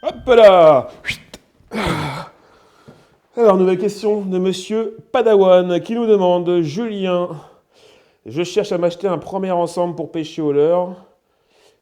Hop là! Alors, nouvelle question de monsieur Padawan qui nous demande: Julien, je cherche à m'acheter un premier ensemble pour pêcher au leurre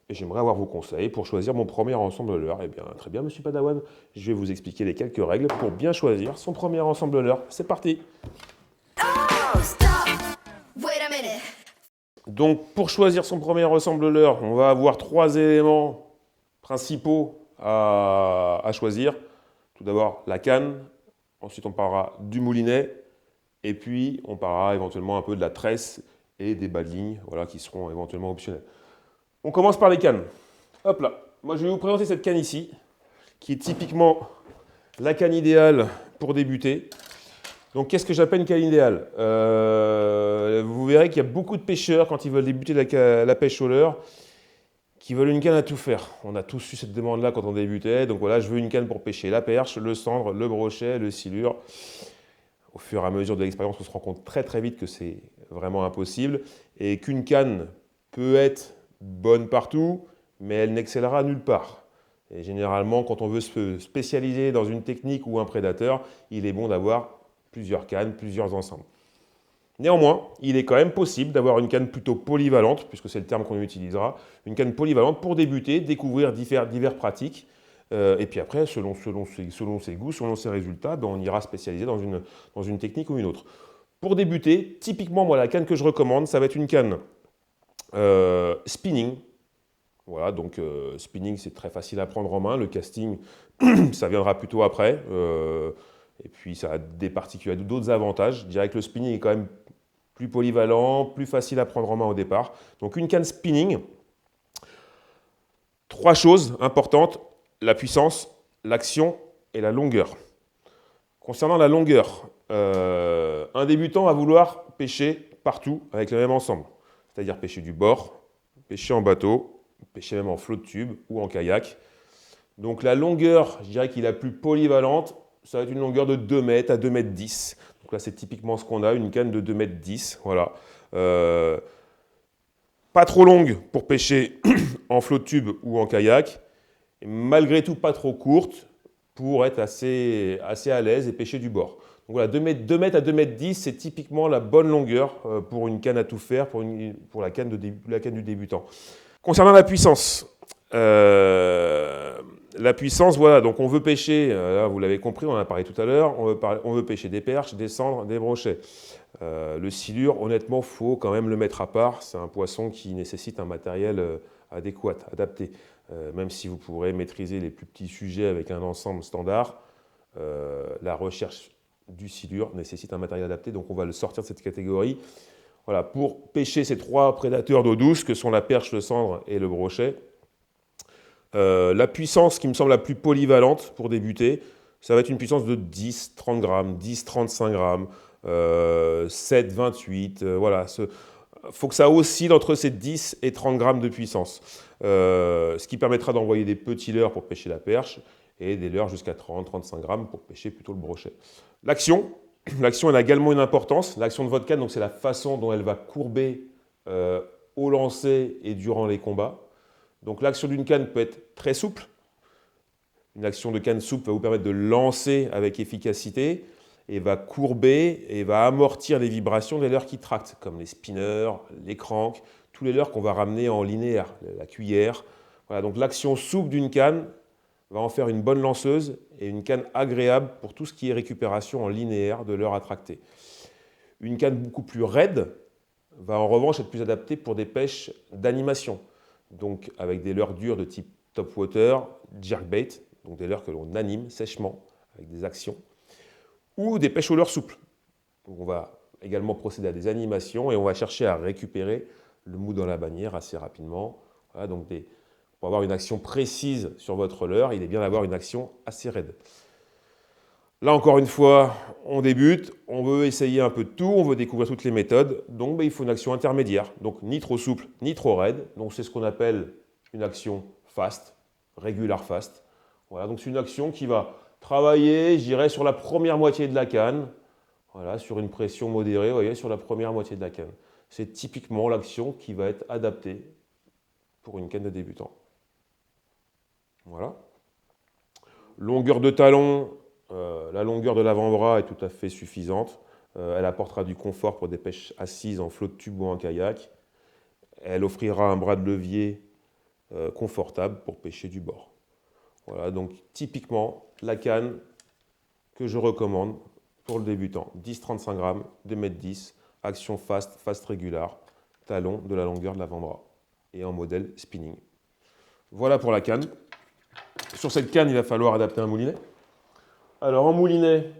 et j'aimerais avoir vos conseils pour choisir mon premier ensemble de leurre. Eh bien, très bien, monsieur Padawan, je vais vous expliquer les quelques règles pour bien choisir son premier ensemble de leurre. C'est parti! Oh, stop! Wait a minute. Donc, pour choisir son premier ensemble de leurre, on va avoir trois éléments principaux à choisir. Tout d'abord, la canne. Ensuite, on parlera du moulinet. Et puis, on parlera éventuellement un peu de la tresse et des bas de ligne, voilà, qui seront éventuellement optionnels. On commence par les cannes. Hop là. Moi, je vais vous présenter cette canne ici, qui est typiquement la canne idéale pour débuter. Donc, qu'est-ce que j'appelle une canne idéale? Vous verrez qu'il y a beaucoup de pêcheurs, quand ils veulent débuter la pêche au leurre, qui veulent une canne à tout faire. On a tous eu cette demande-là quand on débutait. Donc voilà, je veux une canne pour pêcher la perche, le sandre, le brochet, le silure. Au fur et à mesure de l'expérience, on se rend compte très très vite que c'est vraiment impossible et qu'une canne peut être bonne partout, mais elle n'excellera nulle part. Et généralement, quand on veut se spécialiser dans une technique ou un prédateur, il est bon d'avoir plusieurs cannes, plusieurs ensembles. Néanmoins, il est quand même possible d'avoir une canne plutôt polyvalente, puisque c'est le terme qu'on utilisera, une canne polyvalente pour débuter, découvrir divers pratiques. Et puis après, selon ses goûts, selon ses résultats, ben on ira spécialiser dans une technique ou une autre. Pour débuter, typiquement, moi, la canne que je recommande, ça va être une canne spinning. Voilà, donc spinning, c'est très facile à prendre en main. Le casting, ça viendra plutôt après. Et puis, ça a des particularités, d'autres avantages. Je dirais que le spinning est quand même plus polyvalent, plus facile à prendre en main au départ. Donc une canne spinning, trois choses importantes, la puissance, l'action et la longueur. Concernant la longueur, un débutant va vouloir pêcher partout avec le même ensemble, c'est-à-dire pêcher du bord, pêcher en bateau, pêcher même en flot de tube ou en kayak. Donc la longueur, je dirais qu'il est la plus polyvalente, ça va être une longueur de 2 mètres à 2 mètres 10. Donc là, c'est typiquement ce qu'on a, une canne de 2 mètres 10. Voilà. Pas trop longue pour pêcher en flot de tube ou en kayak. Et malgré tout, pas trop courte pour être assez à l'aise et pêcher du bord. Donc voilà, 2 mètres à 2 mètres 10, c'est typiquement la bonne longueur pour une canne à tout faire, pour la canne du débutant. Concernant la puissance, voilà, donc on veut pêcher, là, vous l'avez compris, on en a parlé tout à l'heure, on veut pêcher des perches, des sandres, des brochets. Le silure, honnêtement, il faut quand même le mettre à part. C'est un poisson qui nécessite un matériel adéquat, adapté. Même si vous pourrez maîtriser les plus petits sujets avec un ensemble standard, la recherche du silure nécessite un matériel adapté, donc on va le sortir de cette catégorie. Voilà, pour pêcher ces trois prédateurs d'eau douce, que sont la perche, le sandre et le brochet, la puissance qui me semble la plus polyvalente pour débuter, ça va être une puissance de 10-30 grammes, 10-35 grammes, 7-28, voilà. Il faut que ça oscille entre ces 10 et 30 grammes de puissance, ce qui permettra d'envoyer des petits leurres pour pêcher la perche et des leurres jusqu'à 30-35 grammes pour pêcher plutôt le brochet. L'action, elle a également une importance. L'action de votre canne, donc c'est la façon dont elle va courber au lancer et durant les combats. Donc l'action d'une canne peut être très souple. Une action de canne souple va vous permettre de lancer avec efficacité et va courber et va amortir les vibrations des leurres qui tractent, comme les spinners, les cranks, tous les leurres qu'on va ramener en linéaire, la cuillère. Voilà, donc l'action souple d'une canne va en faire une bonne lanceuse et une canne agréable pour tout ce qui est récupération en linéaire de leurres attractées. Une canne beaucoup plus raide va en revanche être plus adaptée pour des pêches d'animation, donc avec des leurres dures de type topwater, jerkbait, donc des leurres que l'on anime sèchement avec des actions, ou des pêches au leurre souples. Donc on va également procéder à des animations et on va chercher à récupérer le mou dans la bannière assez rapidement. Voilà, donc pour avoir une action précise sur votre leurre, il est bien d'avoir une action assez raide. Là, encore une fois, on débute, on veut essayer un peu de tout, on veut découvrir toutes les méthodes, donc il faut une action intermédiaire, donc ni trop souple, ni trop raide. Donc c'est ce qu'on appelle une action fast, regular fast. Voilà, donc c'est une action qui va travailler, je dirais, sur la première moitié de la canne, voilà, sur une pression modérée, vous voyez, sur la première moitié de la canne. C'est typiquement l'action qui va être adaptée pour une canne de débutant. Voilà. Longueur de talon, la longueur de l'avant-bras est tout à fait suffisante. Elle apportera du confort pour des pêches assises en flot de tube ou en kayak. Elle offrira un bras de levier confortable pour pêcher du bord. Voilà, donc typiquement la canne que je recommande pour le débutant. 10-35 grammes, 2,10 m, action fast régular, talon de la longueur de l'avant-bras et en modèle spinning. Voilà pour la canne. Sur cette canne, il va falloir adapter un moulinet. Alors en moulinet,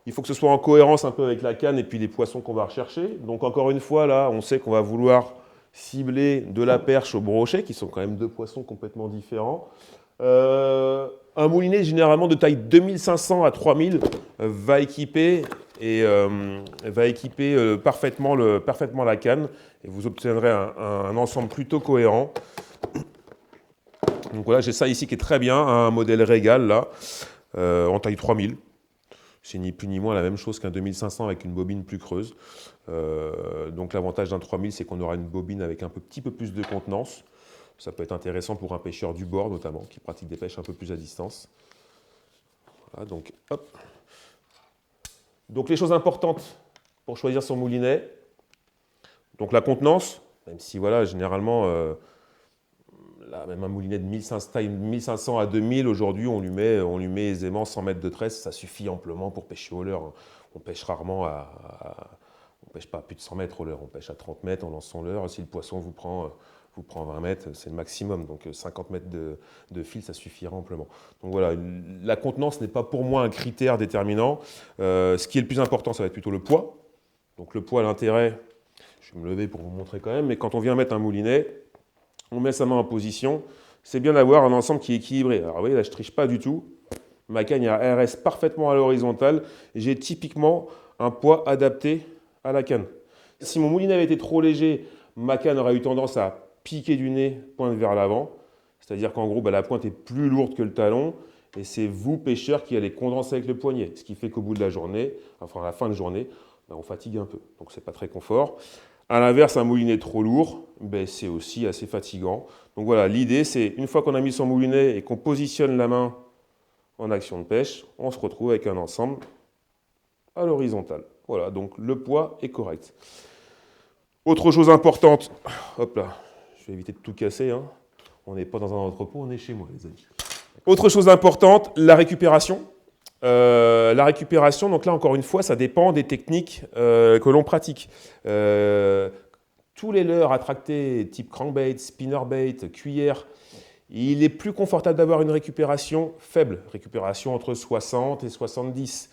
il faut que ce soit en cohérence un peu avec la canne et puis les poissons qu'on va rechercher. Donc encore une fois, là, on sait qu'on va vouloir cibler de la perche au brochet, qui sont quand même deux poissons complètement différents. Un moulinet généralement de taille 2500 à 3000 va équiper parfaitement la canne et vous obtiendrez un ensemble plutôt cohérent. Donc voilà, j'ai ça ici qui est très bien, un modèle Régal là, en taille 3000. C'est ni plus ni moins la même chose qu'un 2500 avec une bobine plus creuse. Donc l'avantage d'un 3000, c'est qu'on aura une bobine avec un petit peu plus de contenance. Ça peut être intéressant pour un pêcheur du bord notamment, qui pratique des pêches un peu plus à distance. Voilà, donc hop. Donc les choses importantes pour choisir son moulinet. Donc la contenance, même si voilà, généralement, là, même un moulinet de 1500 à 2000, aujourd'hui, on lui met aisément 100 mètres de tresse, ça suffit amplement pour pêcher au leurre. On pêche rarement on pêche pas à plus de 100 mètres au leurre, on pêche à 30 mètres, on lance son leurre. Si le poisson vous prend 20 mètres, c'est le maximum. Donc 50 mètres de fil, ça suffira amplement. Donc voilà, la contenance n'est pas pour moi un critère déterminant. Ce qui est le plus important, ça va être plutôt le poids. Donc le poids, l'intérêt, je vais me lever pour vous montrer quand même, mais quand on vient mettre un moulinet, on met sa main en position. C'est bien d'avoir un ensemble qui est équilibré. Alors vous voyez, là, je ne triche pas du tout. Ma canne, elle reste parfaitement à l'horizontale. J'ai typiquement un poids adapté à la canne. Si mon moulinet avait été trop léger, ma canne aurait eu tendance à piquer du nez, pointe vers l'avant. C'est-à-dire qu'en gros, la pointe est plus lourde que le talon. Et c'est vous, pêcheurs, qui allez condenser avec le poignet. Ce qui fait qu'au bout de la journée, enfin à la fin de journée, on fatigue un peu. Donc c'est pas très confort. A l'inverse, un moulinet trop lourd, c'est aussi assez fatigant. Donc voilà, l'idée, c'est une fois qu'on a mis son moulinet et qu'on positionne la main en action de pêche, on se retrouve avec un ensemble à l'horizontale. Voilà, donc le poids est correct. Autre chose importante, hop là, je vais éviter de tout casser, hein. On n'est pas dans un entrepôt, on est chez moi, les amis. Autre chose importante, la récupération. Donc là, encore une fois, ça dépend des techniques que l'on pratique. Tous les leurres attractés, type crankbait, spinnerbait, cuillère, il est plus confortable d'avoir une récupération faible, récupération entre 60 et 70,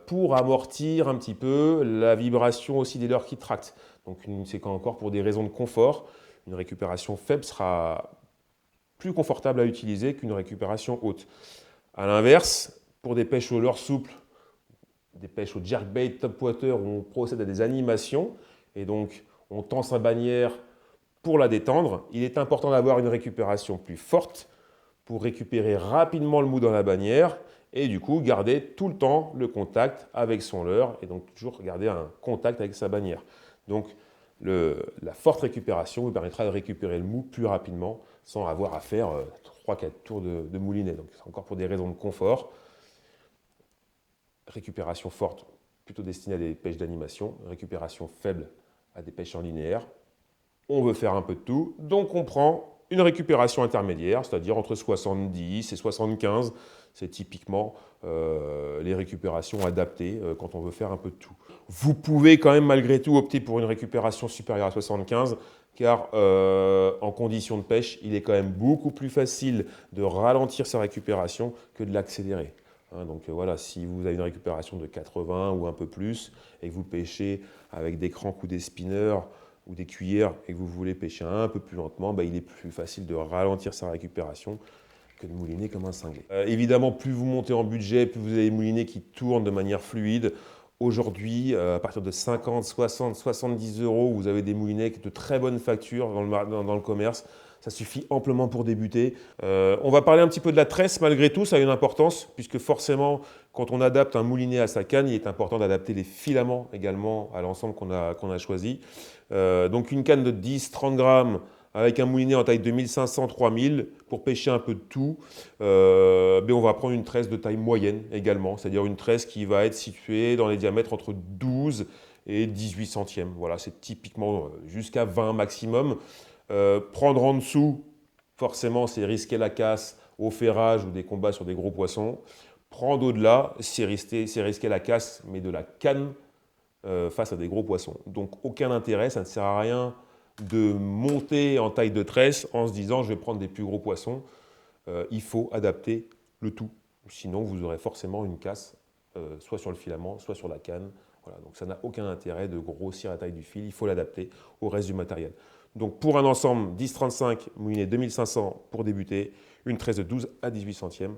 pour amortir un petit peu la vibration aussi des leurres qui tractent. Donc c'est encore pour des raisons de confort, une récupération faible sera plus confortable à utiliser qu'une récupération haute. A l'inverse, pour des pêches au leurre souple, des pêches au jerkbait, topwater, où on procède à des animations, et donc on tend sa bannière pour la détendre, il est important d'avoir une récupération plus forte pour récupérer rapidement le mou dans la bannière et du coup garder tout le temps le contact avec son leurre et donc toujours garder un contact avec sa bannière. Donc la forte récupération vous permettra de récupérer le mou plus rapidement sans avoir à faire 3-4 tours de moulinet. Donc c'est encore pour des raisons de confort. Récupération forte, plutôt destinée à des pêches d'animation. Récupération faible à des pêches en linéaire. On veut faire un peu de tout, donc on prend une récupération intermédiaire, c'est-à-dire entre 70 et 75. C'est typiquement les récupérations adaptées quand on veut faire un peu de tout. Vous pouvez quand même malgré tout opter pour une récupération supérieure à 75, car en conditions de pêche, il est quand même beaucoup plus facile de ralentir sa récupération que de l'accélérer. Donc voilà, si vous avez une récupération de 80 ou un peu plus, et que vous pêchez avec des cranks ou des spinners, ou des cuillères et que vous voulez pêcher un peu plus lentement, il est plus facile de ralentir sa récupération que de mouliner comme un cinglé. Évidemment, plus vous montez en budget, plus vous avez des moulinets qui tournent de manière fluide. Aujourd'hui, à partir de 50, 60, 70 €, vous avez des moulinets de très bonne facture dans le commerce. Ça suffit amplement pour débuter. On va parler un petit peu de la tresse, malgré tout, ça a une importance, puisque forcément, quand on adapte un moulinet à sa canne, il est important d'adapter les filaments également à l'ensemble qu'on a choisi. Donc une canne de 10-30 grammes avec un moulinet en taille 2500-3000 pour pêcher un peu de tout, on va prendre une tresse de taille moyenne également, c'est-à-dire une tresse qui va être située dans les diamètres entre 12 et 18 centièmes. Voilà, c'est typiquement jusqu'à 20 maximum. Prendre en dessous, forcément, c'est risquer la casse au ferrage ou des combats sur des gros poissons. Prendre au-delà, c'est risquer la casse, mais de la canne face à des gros poissons. Donc aucun intérêt, ça ne sert à rien de monter en taille de tresse en se disant je vais prendre des plus gros poissons. Il faut adapter le tout. Sinon, vous aurez forcément une casse, soit sur le filament, soit sur la canne. Voilà, donc ça n'a aucun intérêt de grossir la taille du fil, il faut l'adapter au reste du matériel. Donc pour un ensemble 10-35, moulinet 2500 pour débuter, une tresse de 12 à 18 centièmes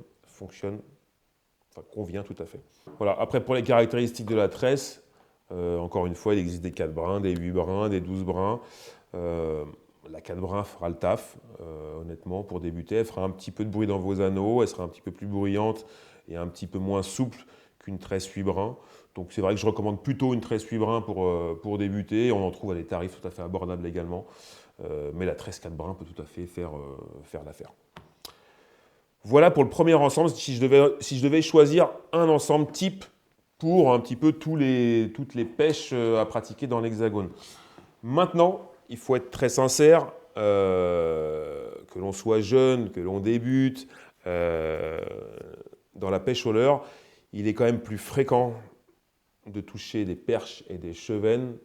convient tout à fait. Voilà. Après, pour les caractéristiques de la tresse, encore une fois, il existe des 4 brins, des 8 brins, des 12 brins. La 4 brins fera le taf, honnêtement, pour débuter. Elle fera un petit peu de bruit dans vos anneaux, elle sera un petit peu plus bruyante et un petit peu moins souple qu'une tresse 8 brins. Donc c'est vrai que je recommande plutôt une tresse 8 brins pour débuter. On en trouve à des tarifs tout à fait abordables également. Mais la tresse 4 brins peut tout à fait faire l'affaire. Voilà pour le premier ensemble, si je devais choisir un ensemble type pour un petit peu toutes les pêches à pratiquer dans l'Hexagone. Maintenant, il faut être très sincère, que l'on soit jeune, que l'on débute dans la pêche au leurre, il est quand même plus fréquent de toucher des perches et des chevennes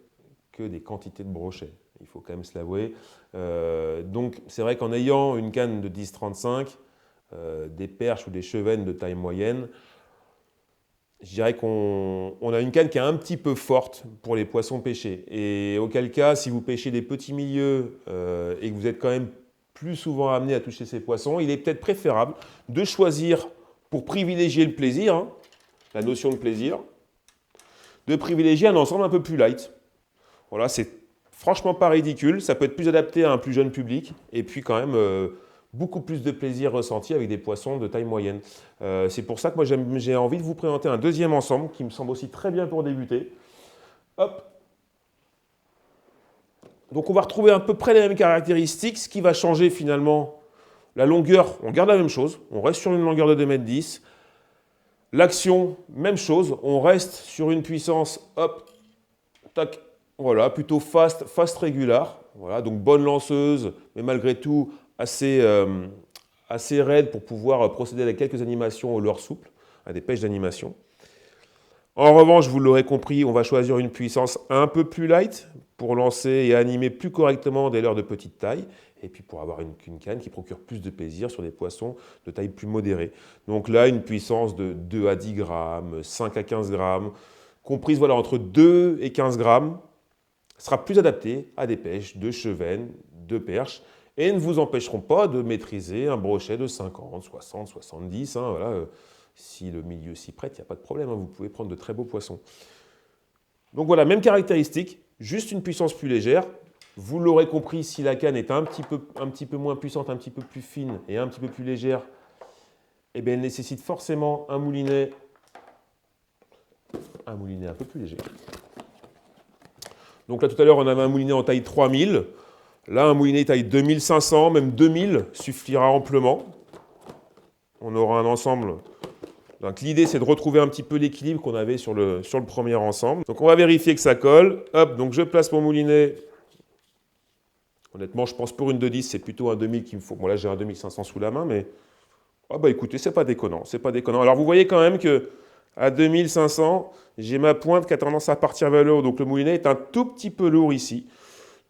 que des quantités de brochets. Il faut quand même se l'avouer. Donc c'est vrai qu'en ayant une canne de 10-35, des perches ou des chevennes de taille moyenne, je dirais qu'on a une canne qui est un petit peu forte pour les poissons pêchés. Et auquel cas, si vous pêchez des petits milieux et que vous êtes quand même plus souvent amené à toucher ces poissons, il est peut-être préférable de choisir, pour privilégier le plaisir, hein, la notion de plaisir, de privilégier un ensemble un peu plus light. Voilà, c'est franchement pas ridicule, ça peut être plus adapté à un plus jeune public, et puis quand même beaucoup plus de plaisir ressenti avec des poissons de taille moyenne. C'est pour ça que moi j'ai envie de vous présenter un deuxième ensemble qui me semble aussi très bien pour débuter. Hop. Donc on va retrouver à peu près les mêmes caractéristiques. Ce qui va changer finalement, la longueur, on garde la même chose, on reste sur une longueur de 2,10 m. L'action, même chose, on reste sur une puissance, hop, tac, voilà, plutôt fast régular. Voilà, donc bonne lanceuse, mais malgré tout assez raide pour pouvoir procéder à quelques animations au leurre souple, à des pêches d'animation. En revanche, vous l'aurez compris, on va choisir une puissance un peu plus light pour lancer et animer plus correctement des leurres de petite taille, et puis pour avoir une canne qui procure plus de plaisir sur des poissons de taille plus modérée. Donc là, une puissance de 2 à 10 grammes, 5 à 15 grammes, comprise voilà, entre 2 et 15 grammes, sera plus adaptée à des pêches de chevennes, de perches, et ne vous empêcheront pas de maîtriser un brochet de 50, 60, 70. Hein, voilà. Si le milieu s'y prête, il n'y a pas de problème, hein, vous pouvez prendre de très beaux poissons. Donc voilà, même caractéristique, juste une puissance plus légère. Vous l'aurez compris, si la canne est un petit peu moins puissante, un petit peu plus fine et un petit peu plus légère, eh bien, elle nécessite forcément un moulinet un peu plus léger. Donc là, tout à l'heure, on avait un moulinet en taille 3000. Là, un moulinet taille 2500, même 2000 suffira amplement. On aura un ensemble. Donc l'idée, c'est de retrouver un petit peu l'équilibre qu'on avait sur le premier ensemble. Donc on va vérifier que ça colle. Hop, donc je place mon moulinet. Honnêtement, je pense pour une 2,10, c'est plutôt un 2000 qu'il me faut. Bon, là, j'ai un 2500 sous la main, mais écoutez, c'est pas déconnant. Alors vous voyez quand même que à 2500, j'ai ma pointe qui a tendance à partir vers le haut. Donc le moulinet est un tout petit peu lourd ici.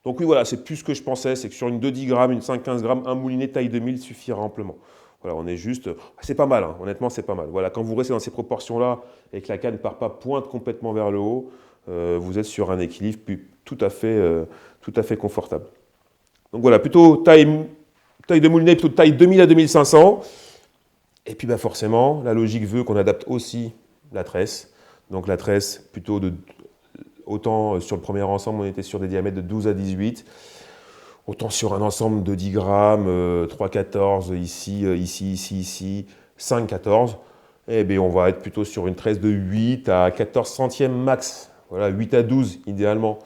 Donc oui, voilà, c'est plus ce que je pensais. C'est que sur une 2,10 grammes, une 5,15 grammes, un moulinet taille 2000 suffira amplement. Voilà, on est juste... C'est pas mal, hein. Honnêtement, c'est pas mal. Voilà, quand vous restez dans ces proportions-là et que la canne ne part pas pointe complètement vers le haut, vous êtes sur un équilibre tout à fait confortable. Donc voilà, plutôt taille de moulinet, plutôt taille 2000 à 2500. Et puis forcément, la logique veut qu'on adapte aussi la tresse. Donc la tresse, plutôt autant sur le premier ensemble, on était sur des diamètres de 12 à 18. Autant sur un ensemble de 10 grammes, 3,14 ici, 5,14. Eh bien, on va être plutôt sur une tresse de 8 à 14 centièmes max. Voilà, 8 à 12 idéalement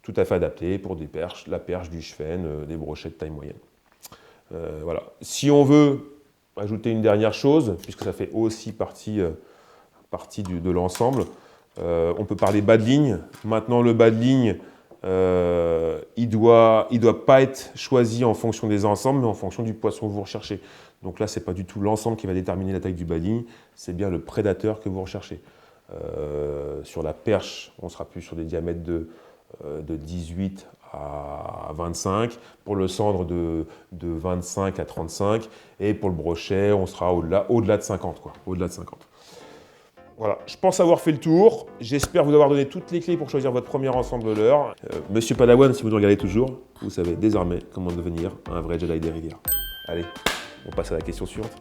tout à fait adapté pour des perches, la perche, du chevenne, des brochets de taille moyenne. Voilà. Si on veut ajouter une dernière chose, puisque ça fait aussi partie de l'ensemble, on peut parler bas de ligne. Maintenant, le bas de ligne, il doit pas être choisi en fonction des ensembles, mais en fonction du poisson que vous recherchez. Donc là, ce n'est pas du tout l'ensemble qui va déterminer la taille du bas de ligne, c'est bien le prédateur que vous recherchez. Sur la perche, on sera plus sur des diamètres de 18 à 25, pour le cendre de 25 à 35, et pour le brochet, on sera au-delà de 50, quoi, au-delà de 50. Voilà, je pense avoir fait le tour. J'espère vous avoir donné toutes les clés pour choisir votre premier ensemble de leurre. Monsieur Padawan, si vous nous regardez toujours, vous savez désormais comment devenir un vrai Jedi des rivières. Allez, on passe à la question suivante.